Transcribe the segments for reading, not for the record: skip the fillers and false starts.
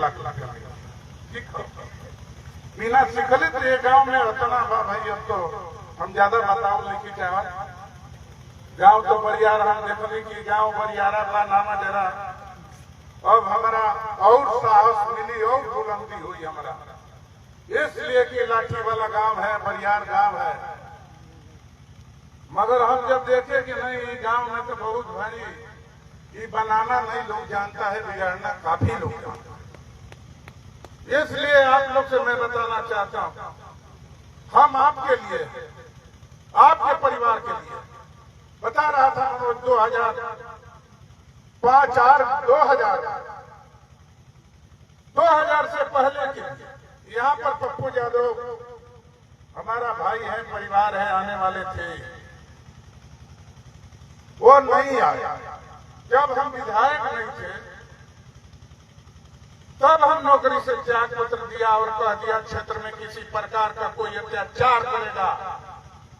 लाख बिना सिखले तो ये गांव में उतना भाई। अब तो हम ज्यादा बताओ नहीं चाह गांव तो बरियार हम देखने की गांव बरियारा का नामा जरा अब हमारा और साहस मिली और बुलंदी हुई हमारा, इसलिए कि लाठी वाला गांव है, बरियार गांव है। मगर हम जब देखे कि नहीं ये गांव में तो बहुत भारी ये बनाना नहीं लोग जानता है, बिगाड़ना काफी लोग जानता है। इसलिए आप लोग से मैं बताना चाहता हूं, हम आपके लिए, आपके परिवार के लिए बता रहा था। 2000 से पहले के यहाँ पर पप्पू यादव हमारा भाई है, परिवार है, आने वाले थे, वो नहीं आया। जब हम विधायक नहीं थे तब हम नौकरी से त्याग पत्र दिया और कह दिया क्षेत्र में किसी प्रकार का कोई अत्याचार करेगा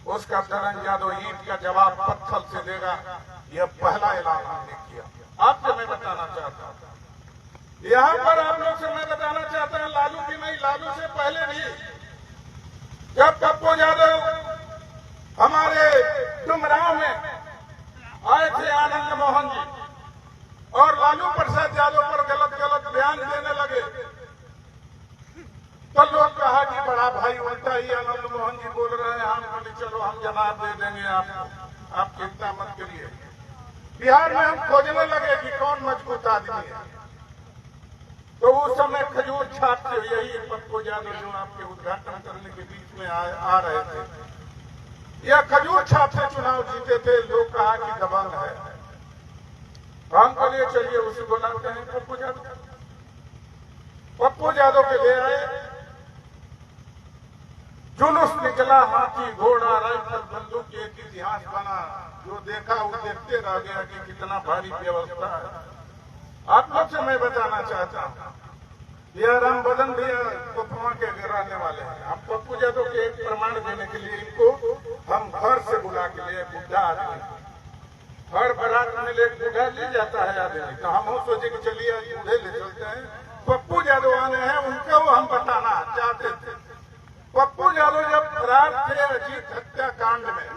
उसका धनंजय यादव ईंट का जवाब पत्थर से देगा। यह पहला ऐलान हमने किया। आपसे मैं बताना चाहता हूं, यहाँ पर आप लोग से मैं बताना चाहता हूं, लालू की नहीं, लालू से पहले भी जब पप्पू यादव हमारे डुमराव में आए थे आनंद मोहन जी और लालू प्रसाद यादव पर गलत गलत बयान देने लगे तो लोग कहा कि बड़ा भाई उल्टा ही आनंद मोहन जी बोल रहे हैं, हम बोले चलो हम जवाब दे देंगे आपको, आप चिंता मत करिए। बिहार में हम खोजने लगे कि कौन मजबूत आदमी है, तो उस समय खजूर छाप के यही पप्पू यादव जो आपके उद्घाटन करने के बीच में आ रहे थे, यह खजूर छाप से चुनाव जीते थे। लोग कहा कि दबंग है, हम के लिए चलिए उसे बुलाते हैं पप्पू यादव। पप्पू यादव के ले आए, जुलूस निकला, हाथी घोड़ा राइफल बंदूक के एक इतिहास बना। जो देखा वो देखते रह गया कि कितना भारी व्यवस्था है। आप लोग से मैं बताना चाहता हूँ, यह राम बदन भैया पप्पुआ के रहने वाले हैं। हम पप्पू यादव के एक प्रमाण देने के लिए इनको हम घर से बुला के लिए, बुढ़ा आदमी हर बारात में ले बूढ़ा ले जाता है आदमी, तो हम सोचे कि चलिए आज बूढ़े ले चलते हैं। पप्पू यादव आने हैं, उनको हम बताना चाहते थे। पप्पू यादव जब फरार थे अजीत हत्याकांड में,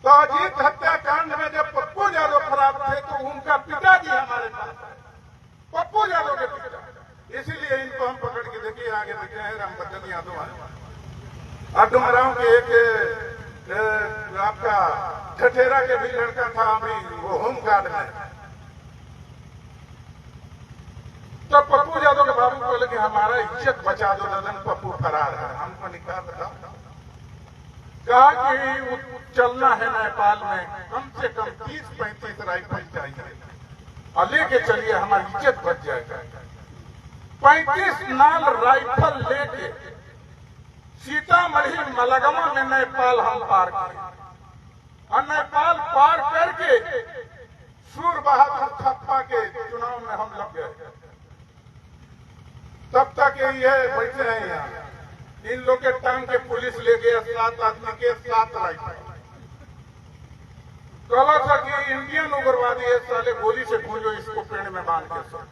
तो अजीत हत्याकांड में जब पप्पू यादव फरार थे तो उनका पिताजी हमारे पास है, पप्पू यादव के पिता। इसीलिए इनको हम पकड़ के देखिए आगे बैठे हैं रामबदन यादव है। डुमराव के एक आपका ठठेरा के भी लड़का था, अभी वो होमगार्ड में। तो पप्पू यादव के बाबू बोले कि हमारा इज्जत बचा दो ददन, पप्पू फरार है। हमको निकाल बताओ, कहा कि चलना है नेपाल में, कम से कम 30-35 राइफल चाहिए और लेके चलिए, हमारी इज्जत बच जाएगा। 35 नाल राइफल लेके सीतामढ़ी मलगमा में नेपाल हम पार किए और नेपाल पार करके सूर बहादुर थप्पा के चुनाव में हम लग गए। तब तक ये बैठे हैं यहाँ, इन लोग के टांग के पुलिस ले गए 7 आदमी के 7 राइफल। कहा था कि इंडियन उग्रवादी है साले, गोली से भूजो इसको पेड़ में बांध के सब।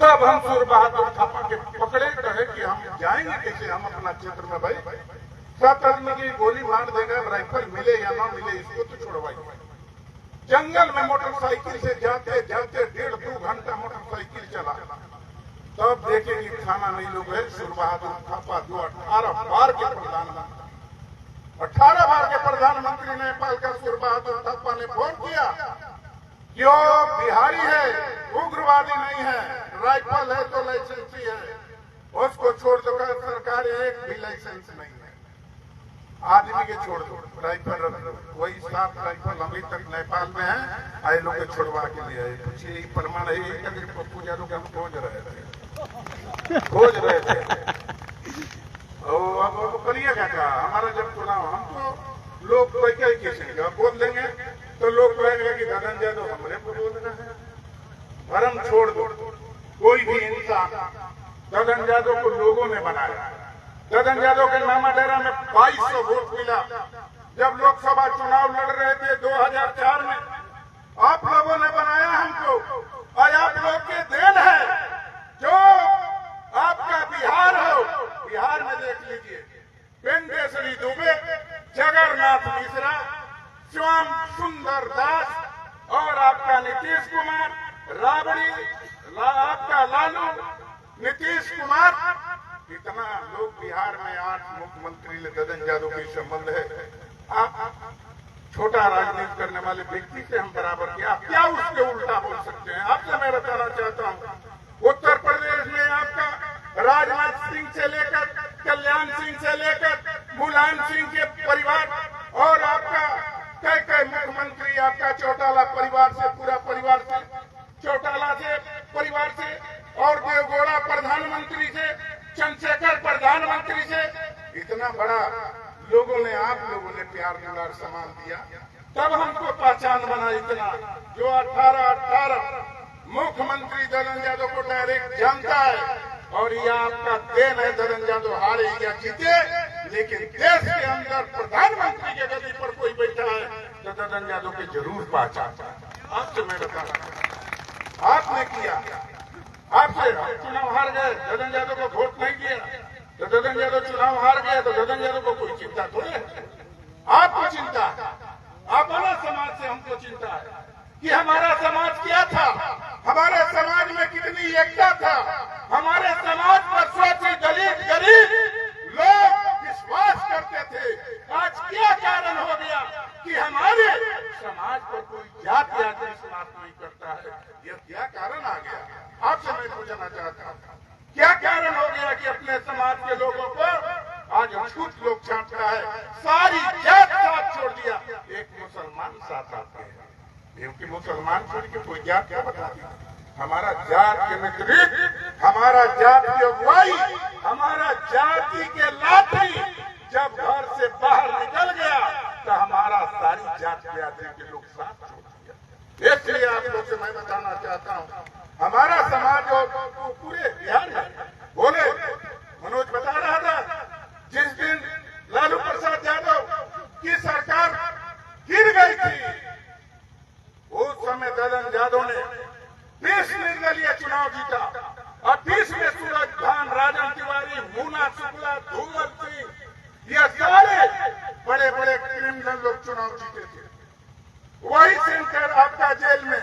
तब हम सूर बहादुर थप्पा के पकड़े, कहे कि हम जाएंगे कैसे हम अपना क्षेत्र में भाई, 7 आदमी की गोली मार देगा, राइफल मिले या ना मिले इसको तो छुड़वाइए। जंगल में मोटरसाइकिल से जाते जाते 1.5-2 घंटा मोटरसाइकिल चला, तब देखे कि थाना नहीं लोग है। सूर बहादुर थप्पा जो 18 बार के प्रधानमंत्री, 18 बार के प्रधानमंत्री नेपाल का सूर बहादुर थप्पा ने फोन किया कि वो बिहारी है, उग्रवादी नहीं है, राइफल है तो लाइसेंस ही है, उसको छोड़ दो। सरकार एक भी लाइसेंस नहीं है, आदमी के छोड़ दो राइफल। वही 7 राइफल अभी तक नेपाल में है, आए लोग छोड़वा के लिए कुछ यही प्रमाण है। पप्पू यादव के हम खोज रहे थे अब करिएगा क्या हमारा जब चुनाव, हमको लोग कोई क्या किसी बोल देंगे तो लोग कहेंगे कि धनंजय यादव हमरे को बोल रहे हैं। भरम छोड़ दो, कोई भी इंसान धनंजय यादव को लोगों ने बनाया। धनंजय यादव के नामा डेरा में 2200 वोट मिला। जब लोकसभा चुनाव लड़ रहे थे 2004 में, आप लोगों ने बनाया हमको और राबड़ी, आपका लालू, नीतीश कुमार, इतना लोग बिहार में 8 मुख्यमंत्री ले ददन यादव के संबंध है। आप छोटा राजनीति करने वाले व्यक्ति से हम बराबर क्या उसके उल्टा बोल सकते हैं? आपसे मैं बताना चाहता हूँ, उत्तर प्रदेश में आपका राजनाथ सिंह से लेकर कल्याण सिंह से लेकर मुलायम सिंह के परिवार और आपका कई मुख्यमंत्री आपका चौटाला परिवार से, पूरा परिवार से, चौटाला से परिवार से और देवगौड़ा प्रधानमंत्री से, चंद्रशेखर प्रधानमंत्री से, इतना बड़ा लोगों ने, आप लोगों ने प्यार दुलार सम्मान दिया, तब हमको पहचान बना। इतना जो 18 मुख्यमंत्री ददन यादव को डायरेक्ट जानता है, और ये आपका देन है। ददन यादव हारे या जीते, लेकिन देश के अंदर प्रधानमंत्री के गद्दी पर कोई बैठा है तो ददन यादव के जरूर पहचानता है। आपसे मैं बता रहा हूं, आपने किया, आपसे चुनाव हार गए, ददन यादव को वोट नहीं दिया तो ददन यादव चुनाव हार गए तो ददन यादव को कोई चिंता थोड़ी है। आपको चिंता है, अपना समाज से हमको चिंता है कि हमारा समाज क्या था, हमारे समाज में कितनी एकता था, हमारे समाज पर स्वच्छ दलित गरीब लोग विश्वास करते थे। आज क्या कारण हो गया कि हमारे समाज पर कोई जाति आदि विश्वास नहीं करता है? यह क्या कारण आ गया? आपसे मैं पूछना चाहता हूँ, क्या कारण हो गया कि अपने समाज के लोगों को आज अछूत लोग छांटता है? सारी जात साथ छोड़ दिया, एक मुसलमान साथ आते हैं, क्योंकि मुसलमान छोड़ के कोई जात क्या बता दिया? हमारा जात के नेतृत्व, हमारा जात की अगुवाई, हमारा जाति के लाठी जब घर से बाहर निकल गया तो हमारा सारी जात के आदमी के लोग साथ छोड़ दिया। इसलिए आप लोग से मैं बताना चाहता हूँ, हमारा समाज और पूरे बिहार में बोले, मनोज बता रहा था, जिस दिन लालू प्रसाद यादव की सरकार गिर गई थी, उस समय ददन यादव ने 20 निर्दलीय चुनाव जीता और 20 में सूरज भान, राजन तिवारी, मूना शुक्ला, धूमल सिंह, ये सारे बड़े बड़े क्रिमिनल लोग चुनाव जीते थे। वही सेंटर आपका जेल में,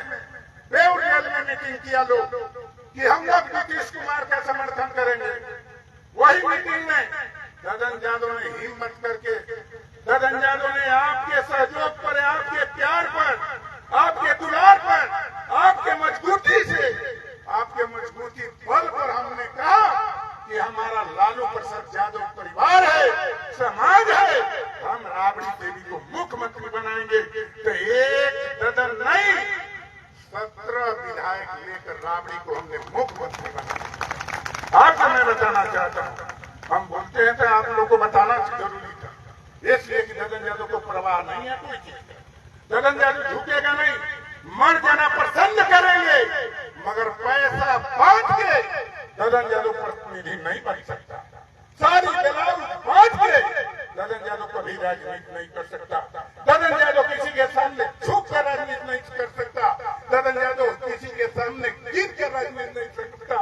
बेउर जेल में मीटिंग किया लोग कि हम लोग नीतीश कुमार का समर्थन करेंगे। वही मीटिंग में ददन यादव ने हिम्मत करके, ददन यादव ने आपके सहयोग पर, आपके प्यार पर, आपके दुलार पर, आपके मजबूती से, आपके मजबूती बल पर हमने कहा कि हमारा लालू प्रसाद यादव परिवार है, समाज है, हम राबड़ी देवी को मुख्यमंत्री बनाएंगे। तो एक ददन नहीं, 17 विधायक लेकर राबड़ी को हमने मुख्यमंत्री बनाया। आपको मैं बताना चाहता हूँ, हम बोलते हैं तो आप लोगों को बताना जरूरी था, इसलिए कि ददन यादव को परवाह नहीं है कोई चीज। ददन यादव झुकेगा नहीं, मर जाना पसंद करेंगे, मगर पैसा बांट के ददन यादव प्रतिनिधि नहीं बन सकता। सारी दलाल बांट के ददन यादव कभी राजनीति नहीं कर सकता। ददन यादव किसी के सामने झुक कर राजनीति नहीं कर सकता। ददन यादव किसी के सामने गिर कर राजनीति नहीं कर सकता।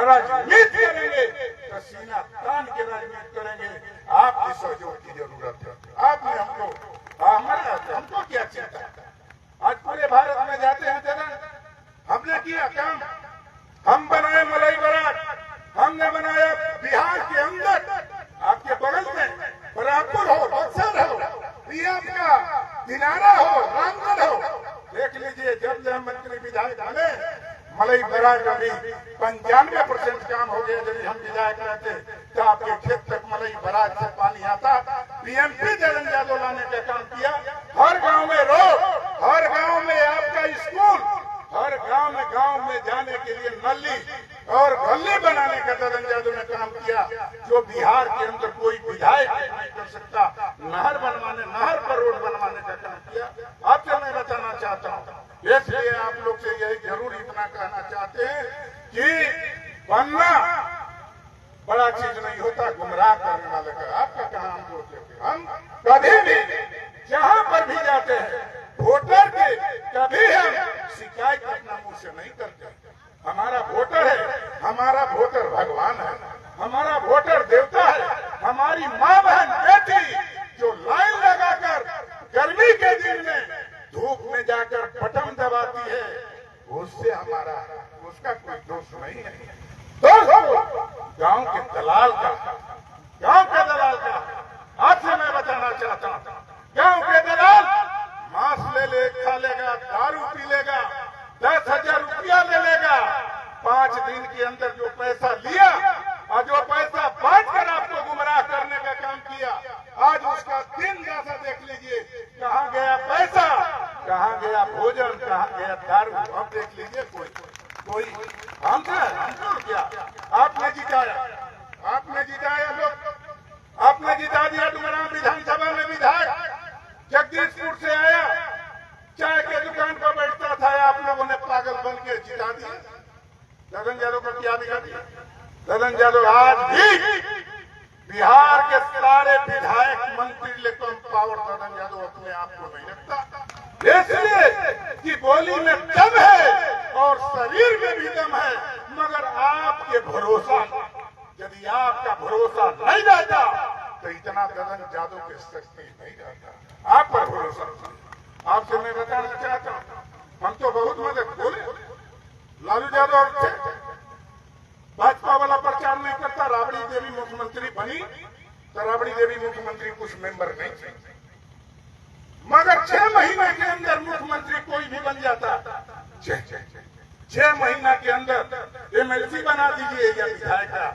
राजनीति करेंगे तो सीना तान के राजनीति करेंगे। आपकी सहयोग की जरूरत है। आपने हमको क्या चिंता है? आज पूरे भारत में जाते हैं ददन, हमने किया काम, हम बनाए मलई बरात, हमने बनाया बिहार के अंदर, आपके बगल में बराबर हो, बक्सर हो, ये आपका दिनारा हो, रामगढ़ हो, देख लीजिए। जब मंत्री विधायक बने, मलई बरात अभी 95% काम हो गया। यदि हम विधायक रहते तो आपके खेत तक मलई बरात से पानी आता। पीएमपी ददन यादव लाने का काम किया। हर गांव में रोड, हर गांव में आपका स्कूल, हर गांव में जाने के लिए नली और गली बनाने का ददन यादव ने काम किया, जो बिहार के अंदर कोई विधायक नहीं कर सकता। नहर बनवाने, नहर पर रोड बनवाने का काम किया। आपसे मैं बताना चाहता हूँ, इसलिए आप लोग से यही जरूर इतना कहना चाहते हैं कि बनना बड़ा चीज नहीं होता, गुमराह करने वाले का। आपका कहा हम बोलते थे, हम कभी भी जहां पर भी जाते हैं वोटर के, कभी हम शिकायत अपना मुंह से नहीं करते। हमारा वोटर है, हमारा वोटर भगवान है, हमारा वोटर देवता है। हमारी माँ बहन बेटी जो लाइन लगाकर गर्मी के दिन में धूप में जाकर बटन दबाती है, उससे हमारा उसका कोई दोष नहीं है। दोस्त गांव के दलाल का आपसे मैं बताना चाहता हूं, गांव के दलाल मांस ले खा लेगा, दारू पी लेगा, 10,000 रुपया ले लेगा, 5 दिन के अंदर जो पैसा लिया और जो पैसा बांट कर आपको गुमराह करने का काम किया, आज उसका दिन जैसा देख लीजिए, कहाँ गया पैसा, कहाँ गया भोजन, कहाँ गया दारू। अब देख लीजिए कोई हमसे क्या आपने जिताया लोग, आपने जिता दिया। डुमरांव विधानसभा में विधायक जगदीशपुर से आया, चाय के दुकान पर बैठता था, आप लोगों ने पागल बन के जिता दिया। ददन यादव को क्या दिखा दिया? ददन यादव आज भी बिहार के सारे विधायक मंत्री लेकर पावर ददन यादव अपने आप को नहीं रखता, इसलिए कि बोली में दम है और शरीर में भी दम है, मगर आपके भरोसा, यदि आपका भरोसा नहीं रहता तो इतना ददन यादव की शक्ति नहीं रहता। आप पर भरोसा, आपसे मैं बताना चाहता हूँ, हम तो बहुत मदद बोले, लालू यादव भाजपा वाला प्रचार नहीं करता। राबड़ी देवी मुख्यमंत्री बनी तो राबड़ी देवी मुख्यमंत्री कुछ मेंबर नहीं थे, मगर 6 महीने के अंदर मुख्यमंत्री कोई भी बन जाता। 6 महीना के अंदर एमएलसी बना दीजिए या विधायक का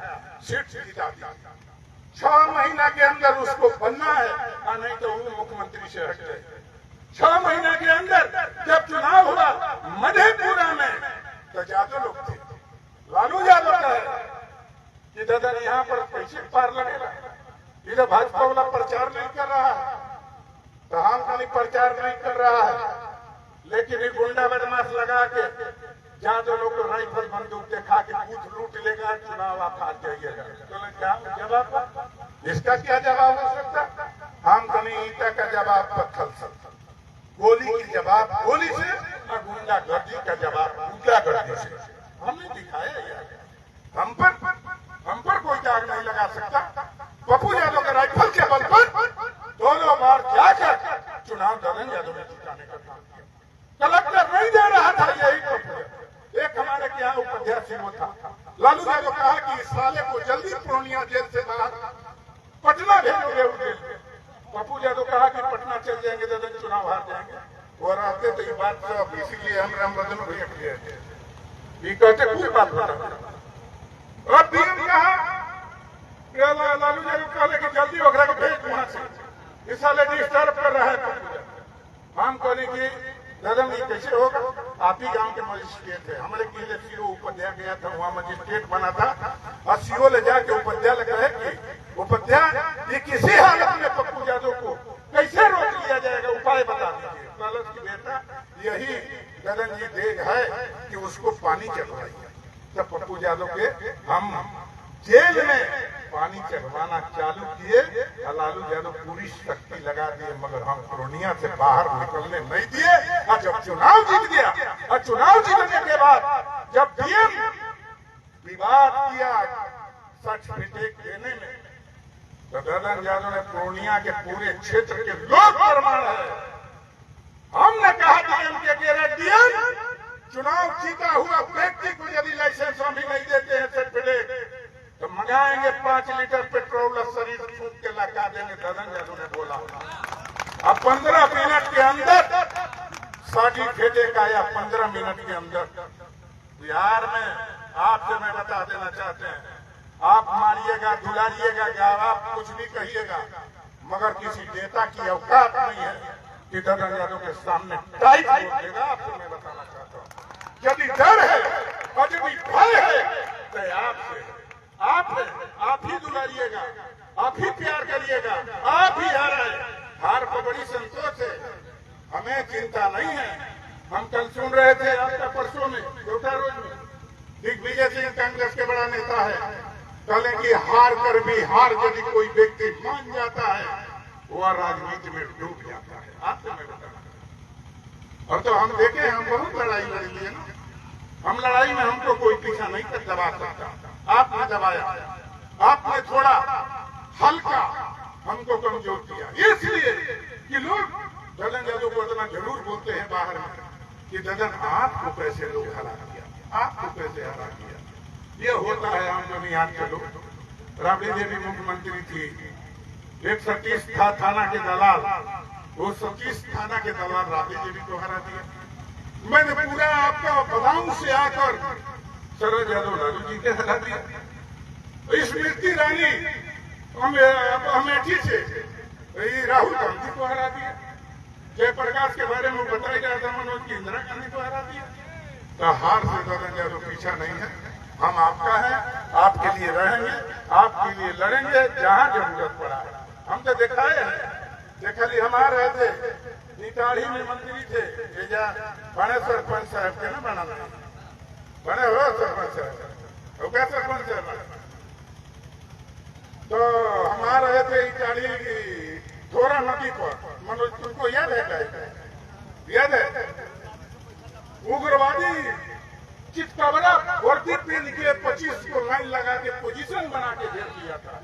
सीट जिता दीजिए, 6 महीना के अंदर उसको बनना है, नहीं तो वो मुख्यमंत्री से हट जाए। 6 महीने के अंदर जब चुनाव हुआ मधेपुरा में तो यादव लोग थे, लालू यादव का है कि दादा यहाँ पर पैसे पार लगेगा, इधर भाजपा वाला प्रचार नहीं कर रहा है, तो हम कहीं प्रचार नहीं कर रहा है, लेकिन ये गुंडा बदमाश लगा के यादव लोग को राइफल बंदूक दिखा के बूथ लूट लेगा, चुनाव आप हार जाइएगा। तो क्या जवाब, इसका क्या जवाब हो सकता? हम कहीं ईटा का जवाब पत्थर से, गोली की जवाब गोली से और गुंडागर्दी का जवाब गुंडागर्दी से। हमने दिखाया यार, हम पर कोई दाग नहीं लगा सकता। पप्पू यादव का राइफल के बल पर 2 बार जाकर चुनाव ददन यादव ने जिताने का काम किया। कलेक्टर नहीं दे रहा था, यही पप्पू, एक हमारे यहाँ उपाध्यक्ष वो था। लालू यादव कहा कि इस साले को जल्दी पूर्णिया जेल से बाहर पटना भेजोगे उसे। पप्पू यादव कहा कि पटना चल जाएंगे, ददन चुनाव हार जाएंगे। वो रहते तो ये बात सब, इसीलिए हम रामबदन भैया किए थे, ये कहते कोई बात बता। और पीएम कहा, लालू यादव कहले कि जल्दी वगैरह को भेज वहां से, इस साले डिस्टर्ब कर रहा है पप्पू यादव। हम कहने की ददन ये कैसे होगा, आप ही गांव के मजिस्ट्रेट है, हमारे किले सीओ उपाध्याय गया था, वहाँ मजिस्ट्रेट बना था, और सीओ ले जाके उपाध्याय कहे कि उपाध्याय ये किसी हालत में पप्पू यादव को कैसे रोक लिया जाएगा, उपाय बता दीजिए। कलश की बेटा यही ददन जी देख है कि उसको पानी चढ़वाइए। तब पप्पू यादव के हम जेल में पानी चढ़वाना चालू किए, और लालू यादव पूरी शक्ति लगा दिए, मगर हम पूर्णिया से बाहर निकलने नहीं दिए। और जब चुनाव जीत गया, और चुनाव जीतने के बाद जब पीएम विवाद किया सर्टिफिकेट देने में, तो ददन यादव ने पूर्णिया के पूरे क्षेत्र के लोग प्रमाण है, हमने कहा डीएम के डीएम चुनाव जीता हुआ व्यक्ति को यदि लाइसेंस भी नहीं देते हैं सर्टिफिकेट, तो मंगाएंगे 5 लीटर पेट्रोल और शरीर फूक के लगा देंगे। ददन यादव ने बोला। अब 15 मिनट के अंदर सर्टिफिकेट आया, 15 मिनट के अंदर। बिहार में आपसे मैं बता देना चाहते हैं, आप मारिएगा, दुलारिएगा, आप कुछ भी कहिएगा, मगर किसी नेता की औकात नहीं है कि ददन यादव के सामने टाइट बोल देगा। आपको मैं बताना चाहता हूँ, यदि डर है और यदि भय है तो आपसे, आप ही दुलारिएगा, आप ही प्यार करिएगा, आप ही हारे। हार को बड़ी संतोष है, हमें चिंता नहीं है। हम कल सुन रहे थे आपका परसों में चौथा रोज में, दिग्विजय सिंह कांग्रेस के बड़ा नेता है, कहले कि हार कर भी हार यदि कोई व्यक्ति मान जाता है वह राजनीति में डूब जाता है। आपसे मैं बताना, और तो हम देखे, हम बहुत लड़ाई लड़ लिए ना, हम लड़ाई में हमको कोई पीछा नहीं कर दबा सकता। आपने दबाया, आपने थोड़ा हल्का हमको कमजोर किया, इसलिए कि लोग ददन यादव को इतना जरूर बोलते हैं बाहर में कि ददन आपको कैसे लोग हरा दिया, आपको कैसे हरा दिया। ये होता है, हम तो नहीं याद चलो। राबड़ी देवी मुख्यमंत्री थी, एक सतीश था थाना के दलाल, वो सतीश थाना के दलाल राबड़ी देवी को हरा दिया। मैंने पूरा आपका बदाऊं से आकर शरद यादव लालू जी के हरा दिया। स्मृति ईरानी अमेठी से राहुल गांधी को हरा दिया। जयप्रकाश के बारे में बताया जा रहा था, मनोज की इंदिरा गांधी को हरा दिया। तो हार से ददन यादव पीछा नहीं है, हम आपका है, आपके लिए रहेंगे, आपके लिए लड़ेंगे जहां जरूरत पड़ा। हम तो दिखाए हैं, देखा ली हम आ रहे थे, इटाढ़ी में मंत्री थे, ये जा बड़े सरपंच साहब के ना बना बड़े हो सरपंच साहब, क्या सरपंच साहब। तो हम आ रहे थे इटाढ़ी थोड़ा नदी पर, मनोज तुमको याद है? याद है? उग्रवादी चितकबरा वर्दी पहन के 25 को लाइन लगा के पोजीशन बना के घेर दिया था।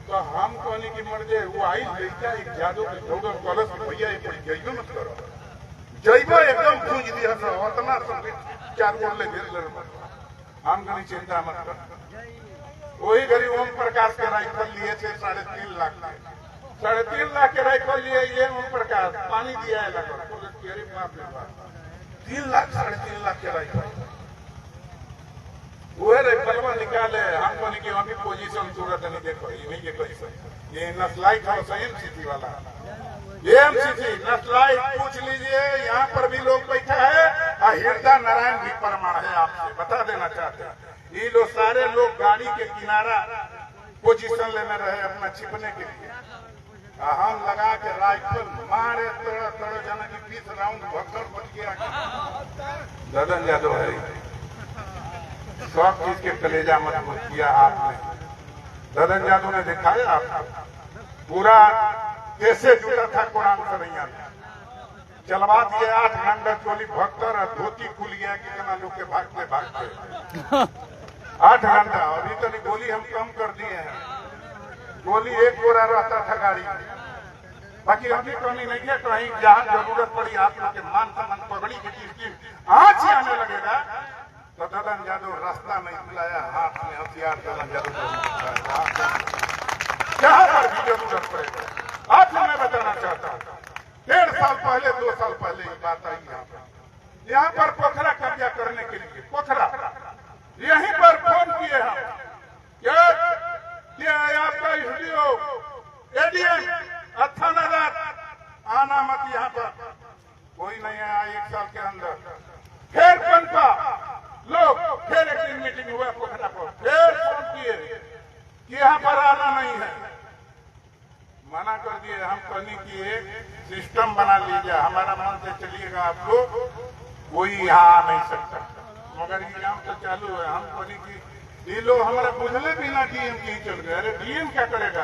तो हम कहने की मर्जे वो आई लड़का एक जादू के दौड़ कलश भैया ये पड़ी जइबो मत करो, जइबो एकदम पूछ दिया था, उतना सब चार बोले घेर ले। हम कहीं चिंता मत कर। वही गरीब ओम प्रकाश के राइफल लिए थे 3.5 लाख के, 3.5 लाख के राइफल लिए ये ओम प्रकाश पानी दिया है लगा 3 लाख 3.5 लाख के राइफल। वो राइफल निकाले, हमको नहीं कि अभी पोजीशन सूरत नहीं देखो, ये नहीं कैसे ये नस्लाइट है एमसीसी वाला, एमसीसी नस्लाइट पूछ लीजिए। यहाँ पर भी लोग बैठा है, हृदय नारायण भी प्रमाण है, आपसे बता देना चाहते हैं। ये लोग सारे लोग गाड़ी के किनारा पोजीशन लेने रहे अपना छिपने के लिए। हम लगा के राइफल मारे तोड़ जाना की 20 राउंड भगदड़ बच गया। ददन यादव है, सब चीज के कलेजा मजबूत किया आपने। ददन यादव ने दिखाया आपको पूरा कैसे जुटा था कुरान सरैया में, चलवा दिए 8 घंटा चोली भक्तर और धोती खुल गया, कितना लोग के भागते भागते 8 घंटा। अभी तो नहीं, गोली हम कम कर दिए हैं, गोली एक गोरा रहता था गाड़ी में, बाकी अभी कमी नहीं है। कहीं जहां जरूरत पड़ी आप लोग के मान सम्मान पगड़ी की आंच आने लगेगा तो ददन यादव रास्ता नहीं बुलाया, हाथ में हथियार ददन यादव जहां पर भी जरूरत पड़ेगा। आपसे मैं बताना चाहता हूँ, 1.5 साल पहले 2 साल पहले ये बात आई यहाँ पर पोखरा कब्जा करने के लिए। पोखरा यहीं पर फोन किए हम, क्या आपका स्टूडियो एडीएम थानादार आना मत, यहाँ पर कोई नहीं आया 1 साल के अंदर। फिर पनपा लोग, फिर एक दिन मीटिंग हुआ पोखरा पर, फिर फोन किए कि यहाँ पर आना नहीं है, मना कर दिए। हम कहने की एक सिस्टम बना लीजिए, हमारा मन से चलिएगा, आप लोग कोई यहाँ आ नहीं सकता। मगर ये काम तो चालू है। हम कहने की ये लोग हमारा बुझले बिना डीएम की चल गए। अरे डीएम क्या करेगा?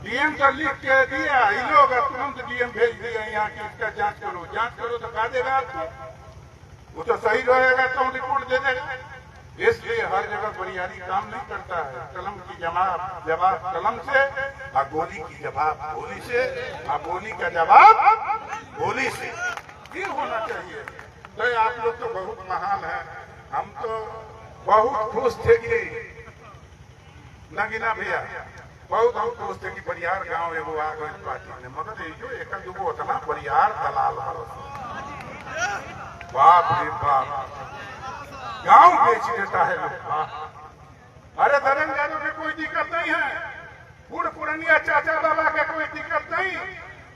डीएम का लिख के दिया, ये लोग तुरंत डीएम भेज दिया यहाँ की इसका जांच करो तो कहा देगा आपको, वो तो सही रहेगा तो रिपोर्ट दे देगा। इसलिए हर जगह बरियारी काम नहीं करता है। कलम की जवाब कलम से, और गोली की जवाब गोली से, और गोली का जवाब गोली से, ये होना चाहिए। तो आप लोग तो बहुत महान है, हम तो बहुत खुश थे कि नगीना भैया, बहुत हम खुश थे कि बरियार गांव एगो आ गए पार्टी ने। मगर ये जो एक दूगो उतना बरियार दलाल बाप रे बाप, गांव बेच देता है लोग। अरे ददन यादव में कोई दिक्कत नहीं है, बूढ़ पुरानिया चाचा बाबा के कोई दिक्कत नहीं,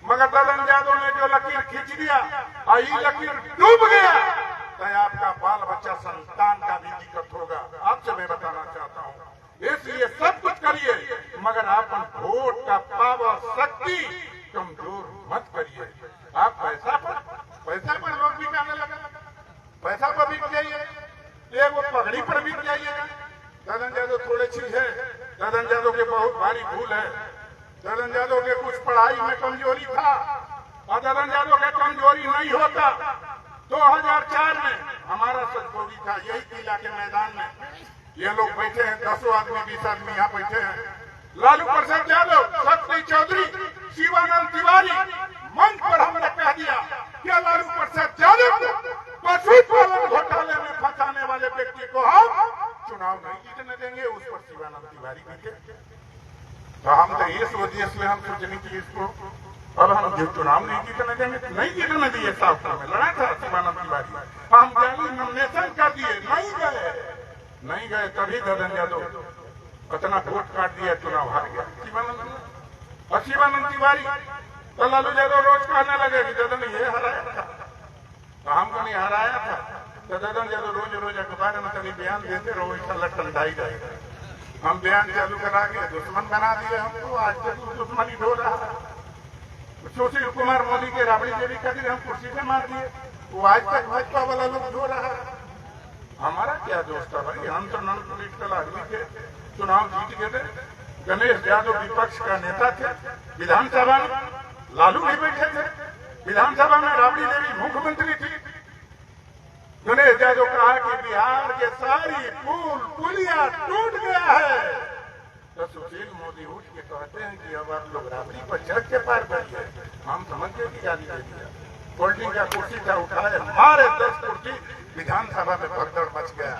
मगर ददन यादव ने जो लकीर खींच दिया और ये लकीर डूब गया तो आपका बाल बच्चा संतान का भी दिक्कत होगा। आपसे मैं बताना चाहता हूँ, इसलिए सब कुछ करिए मगर आप वोट का पावर शक्ति कमजोर मत करिए। आप पैसा पर लोग बिकाने लगे, पैसा पर बिक जाइए, वो पगड़ी पर बिक जाइएगा। ददन यादव थोड़े चीज है, ददन यादव के बहुत भारी भूल है। ददन यादव के कुछ पढ़ाई में कमजोरी था, और ददन यादव के कमजोरी नहीं होता। 2004 में हमारा सदभोगी था, यही किला के मैदान में ये लोग बैठे हैं, 10 आदमी 20 आदमी यहाँ बैठे हैं। लालू प्रसाद यादव, सत्य चौधरी, शिवानंद तिवारी, मंच पर हमने कह दिया क्या लालू प्रसाद यादव पशुपालन घोटाले में फंसाने वाले व्यक्ति को हम चुनाव नहीं जीतने देंगे? उस पर शिवानंद तिवारी जीते। तो हम तो ये सोचिए, इसलिए हम सोचने की इसको अब हम जो चुनाव नहीं जीतने देंगे, नहीं जीतने दिए। साफ में लड़ा था शिवानंद तिवारी, हम जाली नॉमिनेशन कर दिए, नहीं गए तभी ददन यादव कितना वोट काट दिया, चुनाव हार गया शिवानंद तिवारी। तो लालू यादव रोज कहने लगे कि ददन ये हराया था, तो हमको नहीं हराया था। तो ददन यादव रोज अखबार में तभी बयान देते रहो, इंशाल्लाह ठंडाई जाएगा। हम बयान चालू करा के दुश्मन बना दिए हमको, आज तक दुश्मनी ढो रहा है। सुशील कुमार मोदी के राबड़ी देवी खातिर हम कुर्सी से मार दिए, वो आज तक भाजपा वाला लोग ढो रहा है। हमारा क्या दोस्त था भाई, हम तो नॉन पॉलिटिकल आदमी थे, चुनाव जीत गए थे। गणेश यादव विपक्ष का नेता थे, विधानसभा में लालू भी बैठे थे, विधानसभा में राबड़ी देवी मुख्यमंत्री थी। गणेश यादव कहा कि बिहार के सारी पुल पुलिया टूट गया है, तो सुशील मोदी उठ के कहते हैं कि अब आप लोग राबड़ी पर चढ़ के पार करिए। हम समझ गए कि गाली दे दिया, होल्डिंग का कुर्सी था उठाए, मारे 10 कुर्सी, विधानसभा में भगदड़ मच गया।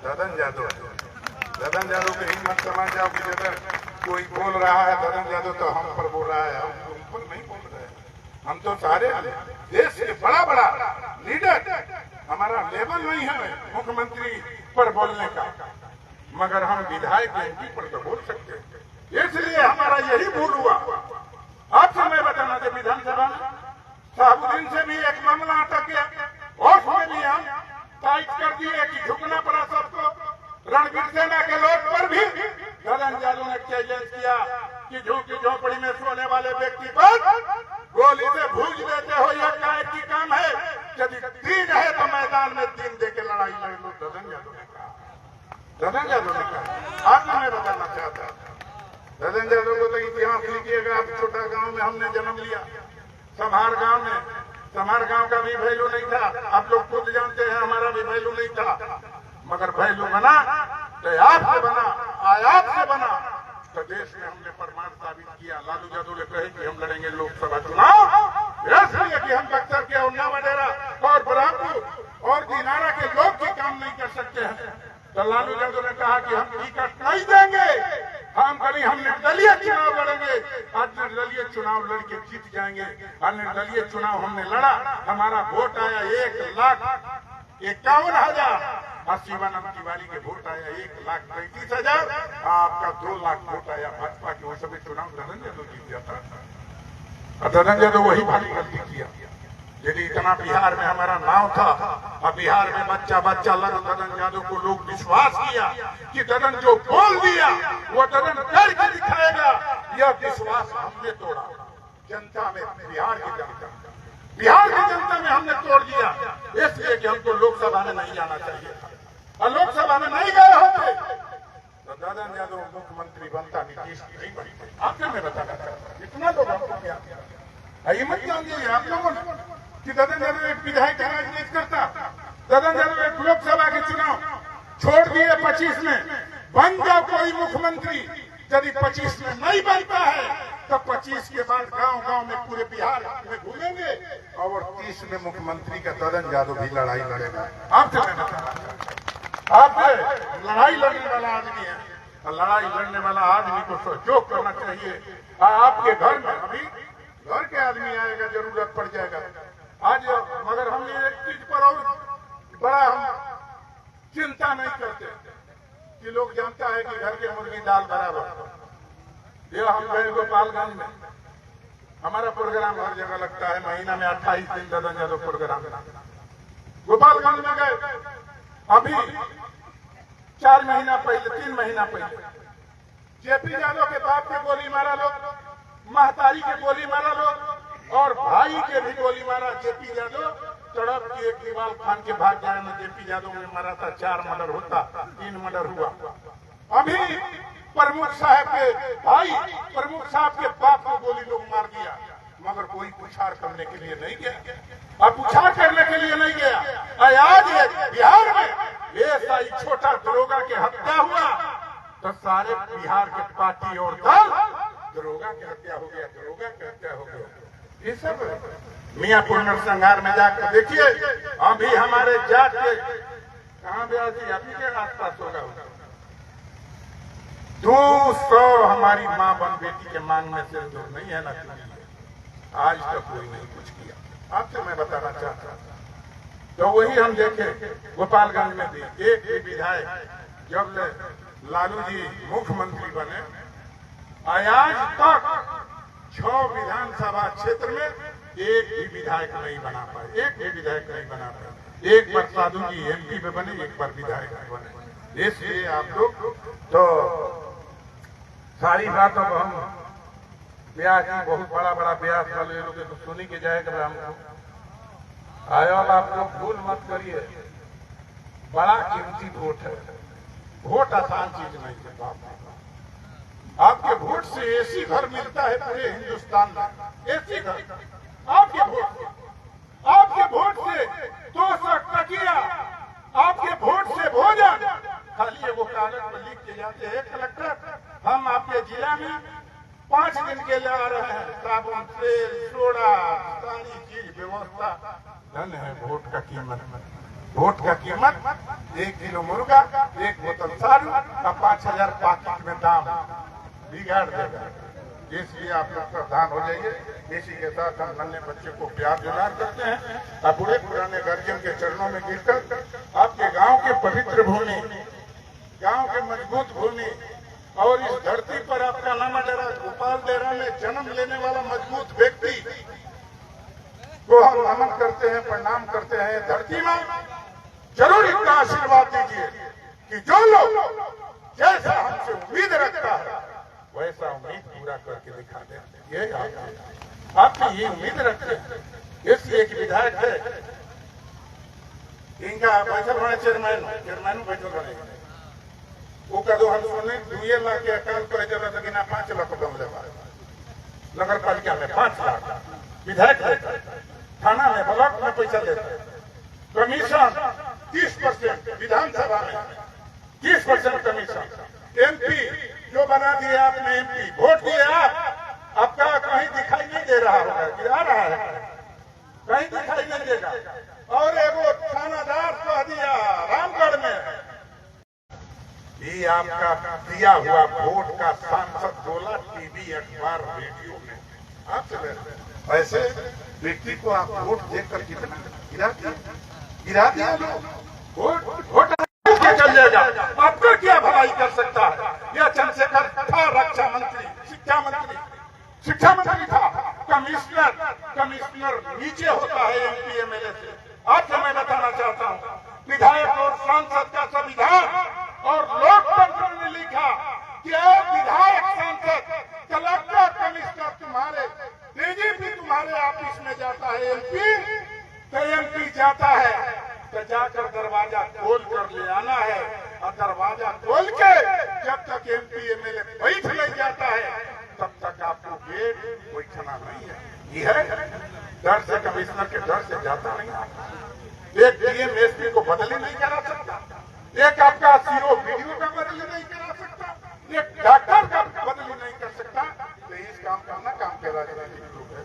ददन यादव की हिम्मत समझ जाओ कि जब कोई बोल रहा है ददन यादव तो हम पर बोल रहा है, हम तुम पर नहीं बोल रहे हैं। हम तो सारे देश के बड़ा लीडर, हमारा लेवल नहीं है मुख्यमंत्री पर बोलने का, मगर हम विधायक एमपी पर तो बोल सकते हैं। इसलिए हमारा यही भूल हुआ। आपसे मैं बताना था, विधानसभा में साबुद्दीन से भी एक मामला अटक गया, और उसमें भी हम टाइट कर दिए कि झुकना पड़ा सबको। रणवीर सेना के लोग पर भी ददन यादव ने चैलेंज किया कि झुग्गी झोपड़ी में सोने वाले व्यक्ति पर गोली से भूज देते हो, यह काय की काम है? यदि दिन है तो मैदान में दिन दे के लड़ाई लड़ लो। ददन यादव ने कहा। आज मैं बताना चाहता ददन यादव को तो इतिहास लीजिएगा। आप छोटा गांव में हमने जन्म लिया, समार गांव का भी वैल्यू नहीं था। आप लोग खुद जानते हैं हमारा भी वैल्यू नहीं था, मगर वैल्यू बना तो आपसे बना, आयात से बना। तो देश में हमने प्रमाण साबित किया। लालू यादव ने कहे कि हम लड़ेंगे लोकसभा चुनाव, इसलिए कि हम बक्सर के उन्ना वडेरा और बरामपुर और दिनारा के लोग भी काम नहीं कर सकते हैं। तो लालू यादव ने कहा कि हम टिकट नहीं देंगे, हम निर्दलीय चुनाव लड़ेंगे। आज निर्दलीय चुनाव लड़के जीत जाएंगे। और निर्दलीय चुनाव हमने लड़ा, हमारा वोट आया 1,51,000 और शिवानंद तिवारी के वोट आया 1,35,000। आपका 2 लाख वोट आया भाजपा के। वो सभी चुनाव ददन यादव जीत जाता और ददन यादव वही भारी गलती किया। यदि इतना बिहार में हमारा नाम था और बिहार में बच्चा लगा, ददन यादव को लोग विश्वास किया कि ददन जो बोल दिया वो ददन करके दिखाएगा। यह विश्वास हमने तोड़ा। जनता में, बिहार की जनता में हमने तोड़ दिया, इसलिए कि हमको लोकसभा में नहीं जाना चाहिए था। और लोकसभा में नहीं गए होते तो ददन यादव मुख्यमंत्री बनता, नीतीश नहीं बनते। आपने मैं बताना चाहता, इतना लोग हमको क्या ये मत जानिए आप लोगों ने कि ददन यादव एक विधायक का राजनीति करता। ददन यादव एक लोकसभा के चुनाव छोड़ दिए 25 में, बन जाओ कोई मुख्यमंत्री। यदि 25 में नहीं बनता है तो 25 के बाद गांव में पूरे बिहार में घूमेंगे और 30 में मुख्यमंत्री का ददन यादव भी लड़ाई लड़ेगा। आपसे मैं बताना चाहता, आप लड़ाई लड़ने वाला आदमी है, लड़ाई लड़ने वाला आदमी को सहयोग करना चाहिए। आपके घर में अभी घर के आदमी आएगा, जरूरत पड़ जाएगा आज, मगर हम एक चीज पर और बड़ा हम चिंता नहीं करते कि लोग जानता है कि घर के मुर्गी दाल बराबर। ये हम गए गोपालगंज में, हमारा प्रोग्राम हर जगह लगता है, महीना में 28 दिन ददन यादव प्रोग्राम। गोपालगंज में गए अभी 4 महीना पहले, 3 महीना पहले, जेपी यादव के बाप के गोली मारा लोग, महतारी के गोली मारा लोग और भाई के भी गोली मारा। जेपी यादव तड़प के एक दीवाल खान के भाग गया ना, जेपी यादव ने मारा था 4 मर्डर होता, 3 मर्डर हुआ। अभी प्रमुख साहब के भाई, प्रमुख साहब के बाप को गोली लोग मार दिया, मगर कोई पुछार करने के लिए नहीं गया। अब पुछार करने के लिए नहीं गया। आज बिहार में ऐसा ही छोटा दरोगा के हत्या हुआ तो सारे बिहार के पार्टी और दल दरोगा की हत्या हो गया, दरोगा की हत्या हो गया। ये सब मियाँपुर नरसंहार में जाकर देखिए, अभी हमारे जाट के कहाँ ब्यासी अभी के आसपास होगा 200 हमारी माँ बन बेटी के मांग में से जो नहीं है ना, आज तक कोई नहीं कुछ किया। आपसे मैं बताना चाहता हूँ, तो वही हम देखे गोपालगंज में भी एक भी विधायक जब लालू जी मुख्यमंत्री बने, आज तक 6 विधानसभा क्षेत्र में एक भी विधायक नहीं बना पाए, एक भी विधायक नहीं बना पाए। एक बार साधु जी एमपी में बने, एक बार विधायक बने। इसलिए आप लोग तो सारी बात अब हम ब्याज बहुत बड़ा बड़ा ब्याज वाले लोग तो सुनी के जाएगा हमको आयल। आप लोग भूल मत करिए, बड़ा कीमती वोट है, वोट आसान चीज नहीं है बाप। आपके वोट से एसी घर मिलता है पूरे हिंदुस्तान में, एसी घर आपके वोट से 200 टकिया, आपके वोट से भोजन। खाली वो कागज पर लिख के जाते हैं कलेक्टर, हम आपके जिला में 5 दिन के लिए आ रहे हैं, साबुन तेल सोडा सारी चीज व्यवस्था। धन है वोट का कीमत, वोट का कीमत 1 किलो मुर्गा, 1 बोतल सारू और 5000 पैकेट में दाम बिगाड़ देगा। इसलिए आप लोग सावधान हो जाइए। इसी के साथ हम नन्हे बच्चे को प्यार दुलार करते हैं और बूढ़े पुराने गार्जियन के चरणों में गिरकर आपके गांव के पवित्र भूमि, गांव के मजबूत भूमि और इस धरती पर आपका नामा डेरा गोपाल डेरा में जन्म लेने वाला मजबूत व्यक्ति को हम नमन करते हैं, प्रणाम करते हैं। धरती में जरूर इतना आशीर्वाद दीजिए कि जो लोग जैसा हमसे उम्मीद रखता है वैसा उम्मीद पूरा करके दिखा दे। ये आपकी ये उम्मीद रखते हैं। इसलिए कि विधायक है, इनका बैठल बने चेयरमैन बैठल बने वो कदो हम सुने 2 लाख के अकाउंट करे जरूरत है कि ना 5 लाख कम लेवा नगर पालिका में 5 लाख विधायक देता है, थाना में ब्लॉक में पैसा देता है, कमीशन 30% विधानसभा में 30% कमीशन। एमपी जो बना दिए आपने, एमपी वोट दिए आप, आपका कहीं दिखाई नहीं दे रहा होगा, गिरा रहा है, कहीं दिखाई नहीं देगा। और एगो थानादार कह दिया रामगढ़ में, ये आपका दिया हुआ वोट का सांसद बोला टीवी अखबार रेडियो में। आप ऐसे व्यक्ति को आप वोट देकर कितना गिरा दिया वोट चल जाएगा। आपका क्या भलाई कर सकता है? यह चंद्रशेखर था रक्षा मंत्री, शिक्षा मंत्री था, कमिश्नर नीचे होता है एमपी एमएलए से। आपसे मैं बताना चाहता हूँ, विधायक और सांसद का संविधान और लोकतंत्र ने लिखा कि विधायक, सांसद, कलेक्टर, कमिश्नर तुम्हारे, डीजीपी तुम्हारे ऑफिस में जाता है, एमपी जाता है तो जाकर दरवाजा खोल कर ले आना है। और दरवाजा खोल के जब तक एमपी एमएलए बैठ नहीं जाता है तब तक आपको गेट बैठना नहीं है। यह डर से, कमिश्नर के डर से जाता नहीं। एक डीएम एसपी को बदली नहीं करा सकता, एक आपका सीओ वीडियो का बदली नहीं करा सकता, एक डॉक्टर का बदली नहीं कर सकता। तो इस काम करना काम के राजनीतिक लोग है।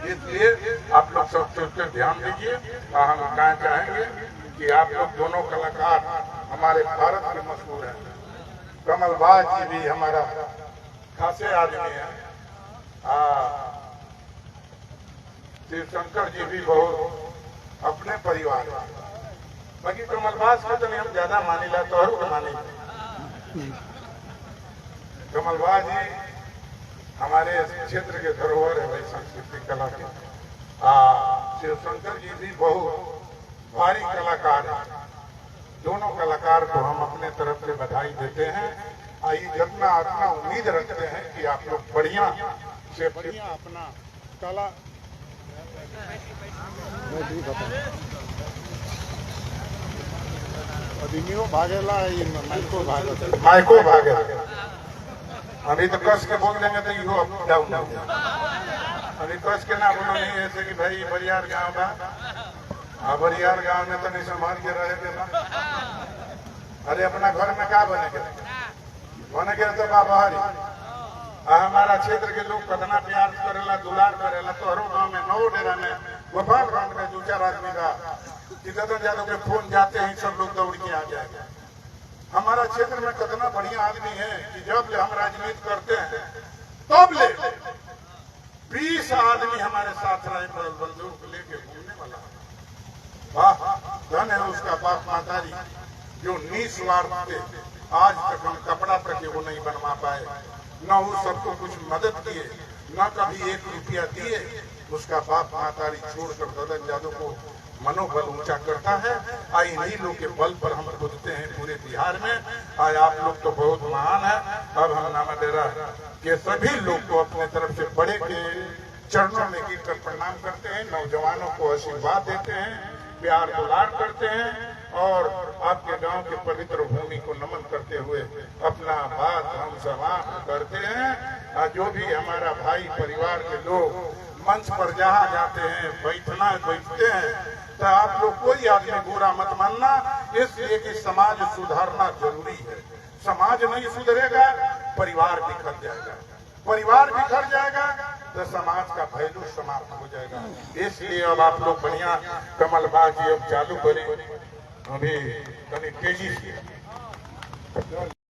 इसलिए आप लोग सब सोचकर ध्यान दीजिए। हम कहना चाहेंगे कि आप लोग दोनों कलाकार हमारे भारत के मशहूर हैं। कमलबाज जी भी हमारा खासे आदमी है, शिवशंकर जी भी बहुत अपने परिवार है। बाकी कमलबाज को तो नहीं हम ज्यादा मानी ला, तो और मानी। कमलबाज जी हमारे क्षेत्र के धरोहर है, सांस्कृतिक कला के। शिवशंकर जी भी बहुत भारी कलाकार हैं। दोनों कलाकार को हम अपने तरफ से बधाई देते हैं। जितना अपना उम्मीद रखते हैं कि आप लोग बढ़िया से बढ़िया अपना कला भागेला, माइको भागेला। अभी तो कस के बोल देंगे तो इहो अप डाउन हो गया। अभी कस के ना बोलो नहीं ऐसे कि भाई बरियार गांव बा, बरियार गांव में तो नहीं संभाल के रहे थे ना। अरे अपना घर में क्या बने के तो बाहरी हमारा क्षेत्र के लोग कतना प्यार करेला, दुलार करेला। तो हरो गांव में, नौ डेरा में, गोपाल ग्राउंड में 2-4 आदमी का जितेंद्र यादव के फोन जाते हैं, सब लोग दौड़ के आ जाएगा। हमारा क्षेत्र में कितना बढ़िया आदमी है कि जब ले हम राजनीति करते हैं तब ले 20 आदमी हमारे साथ राइफल बंदूक लेके घूमने वाला। वाह, धन है उसका बाप मातारी जो निस्वार्थ थे। आज तक हम कपड़ा तक वो नहीं बनवा पाए, न वो सबको कुछ मदद किए, न कभी 1 रुपया दिए। उसका बाप मातारी छोड़कर ददन यादव को मनोबल ऊंचा करता है। आई इन्हीं लोग के बल पर हम खुदते हैं पूरे बिहार में। आज आप लोग तो बहुत महान है। अब हम नामदेरा के सभी लोग को अपने तरफ से बड़े के चरणों में गिरकर प्रणाम करते हैं, नौजवानों को आशीर्वाद देते हैं, प्यार दुलार करते हैं और आपके गांव के पवित्र भूमि को नमन करते हुए अपना बात हम समाप्त करते हैं। जो भी हमारा भाई परिवार के लोग मंच पर जहाँ जाते हैं, बैठते हैं, तो आप लोग कोई आदमी बुरा मत मानना, इसलिए कि समाज सुधारना जरूरी है। समाज नहीं सुधरेगा, परिवार बिखर जाएगा। परिवार बिखर जाएगा तो समाज का पहलू समाप्त हो जाएगा। इसलिए अब आप लोग बढ़िया कमलबाजी अब चालू करें, अभी कभी तेजी से